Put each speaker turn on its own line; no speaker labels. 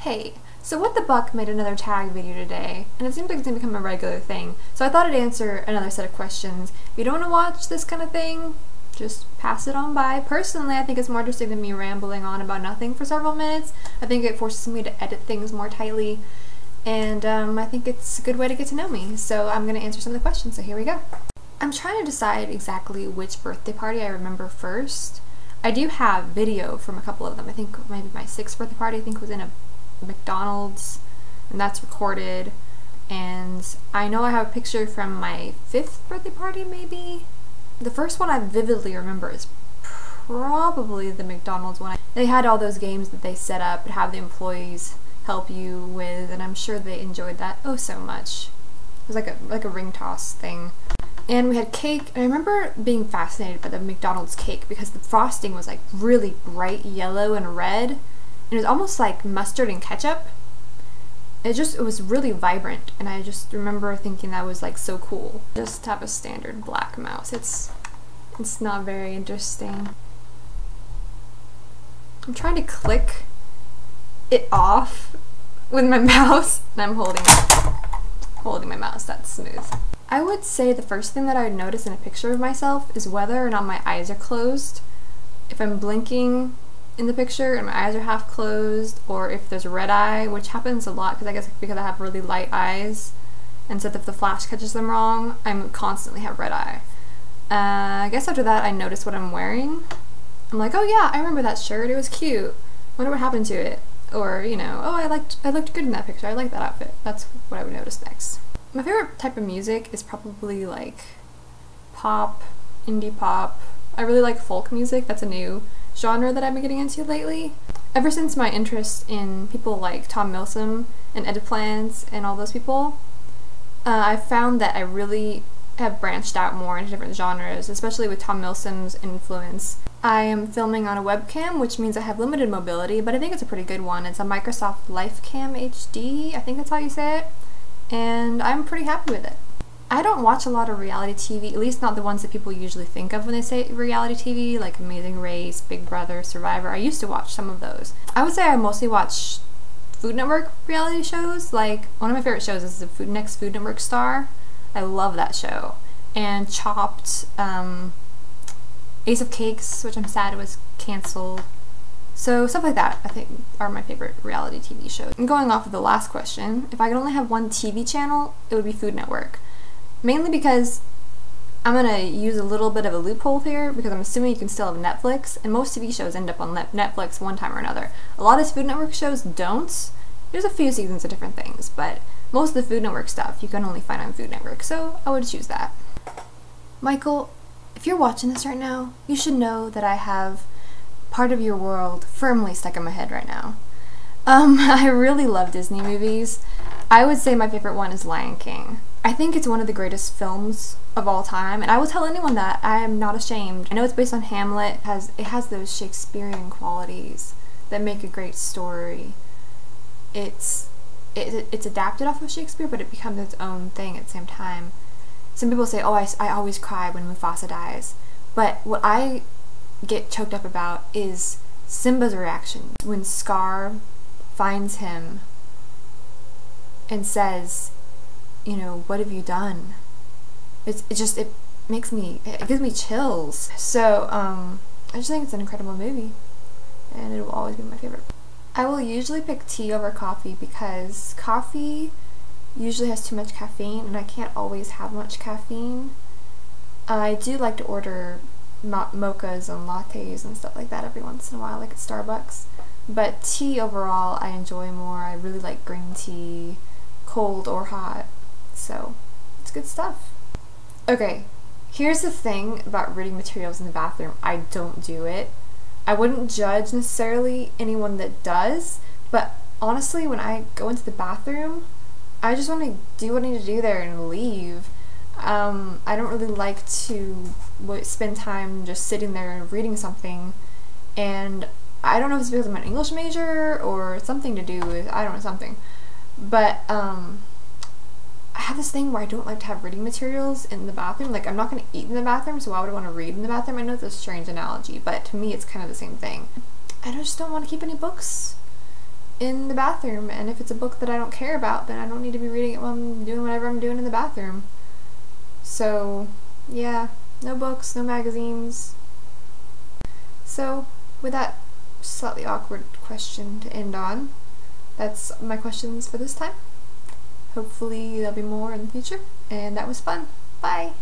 Hey, so What the Buck made another tag video today, and it seems like it's gonna become a regular thing, so I thought I'd answer another set of questions. If you don't want to watch this kind of thing, just pass it on by. Personally, I think it's more interesting than me rambling on about nothing for several minutes. I think it forces me to edit things more tightly, and I think it's a good way to get to know me, so I'm gonna answer some of the questions, so here we go. I'm trying to decide exactly which birthday party I remember first. I do have video from a couple of them. I think maybe my 6th birthday party, I think, was in a McDonald's, and that's recorded. And I know I have a picture from my 5th birthday party, maybe. The first one I vividly remember is probably the McDonald's one. They had all those games that they set up and have the employees help you with, and I'm sure they enjoyed that oh so much. It was like a ring toss thing. And we had cake, and I remember being fascinated by the McDonald's cake because the frosting was like really bright yellow and red, and it was almost like mustard and ketchup. It was really vibrant, and I just remember thinking that was like so cool. Just have a standard black mouse. It's not very interesting. I'm trying to click it off with my mouse, and I'm holding my mouse. That's smooth. I would say the first thing that I would notice in a picture of myself is whether or not my eyes are closed. If I'm blinking in the picture and my eyes are half closed, or if there's a red eye, which happens a lot because I have really light eyes, and so if the flash catches them wrong, I constantly have red eye. I guess after that I notice what I'm wearing. I'm like, oh yeah, I remember that shirt, it was cute. Wonder what happened to it. Or, you know, oh, I looked good in that picture, I like that outfit. That's what I would notice next. My favorite type of music is probably like pop, indie pop. I really like folk music. That's a new genre that I've been getting into lately. Ever since my interest in people like Tom Milsom and Edith Plants and all those people, I've found that I really have branched out more into different genres, especially with Tom Milsom's influence. I am filming on a webcam, which means I have limited mobility, but I think it's a pretty good one. It's a Microsoft LifeCam HD, I think that's how you say it. And I'm pretty happy with it. I don't watch a lot of reality TV, at least not the ones that people usually think of when they say reality TV, like Amazing Race, Big Brother, Survivor. I used to watch some of those. I would say I mostly watch Food Network reality shows. Like, one of my favorite shows is the Next Food Network Star. I love that show. And Chopped, Ace of Cakes, which I'm sad was canceled. So stuff like that, I think, are my favorite reality TV shows. And going off of the last question, if I could only have one TV channel, it would be Food Network. Mainly because I'm gonna use a little bit of a loophole here, because I'm assuming you can still have Netflix, and most TV shows end up on Netflix one time or another. A lot of Food Network shows don't. There's a few seasons of different things, but most of the Food Network stuff you can only find on Food Network, so I would choose that. Michael, if you're watching this right now, you should know that I have part of your world firmly stuck in my head right now. I really love Disney movies. I would say my favorite one is Lion King. I think it's one of the greatest films of all time, and I will tell anyone that. I am not ashamed. I know it's based on Hamlet. It has those Shakespearean qualities that make a great story. It's adapted off of Shakespeare, but it becomes its own thing at the same time. Some people say, oh, I always cry when Mufasa dies. But what I get choked up about is Simba's reaction when Scar finds him and says, you know, what have you done? It gives me chills. So I just think it's an incredible movie, and it will always be my favorite. I will usually pick tea over coffee because coffee usually has too much caffeine, and I can't always have much caffeine. I do like to order mochas and lattes and stuff like that every once in a while, like at Starbucks. But tea overall I enjoy more. I really like green tea, cold or hot. So it's good stuff. Okay, here's the thing about reading materials in the bathroom. I don't do it. I wouldn't judge necessarily anyone that does, but honestly, when I go into the bathroom, I just want to do what I need to do there and leave. I don't really like to spend time just sitting there and reading something, and I don't know if it's because I'm an English major or something to do with, I don't know, something. But I have this thing where I don't like to have reading materials in the bathroom. Like, I'm not going to eat in the bathroom, so why would I want to read in the bathroom? I know it's a strange analogy, but to me it's kind of the same thing. I just don't want to keep any books in the bathroom, and if it's a book that I don't care about, then I don't need to be reading it while I'm doing whatever I'm doing in the bathroom. So, yeah, no books, no magazines. So, with that slightly awkward question to end on, that's my questions for this time. Hopefully there'll be more in the future, and that was fun. Bye!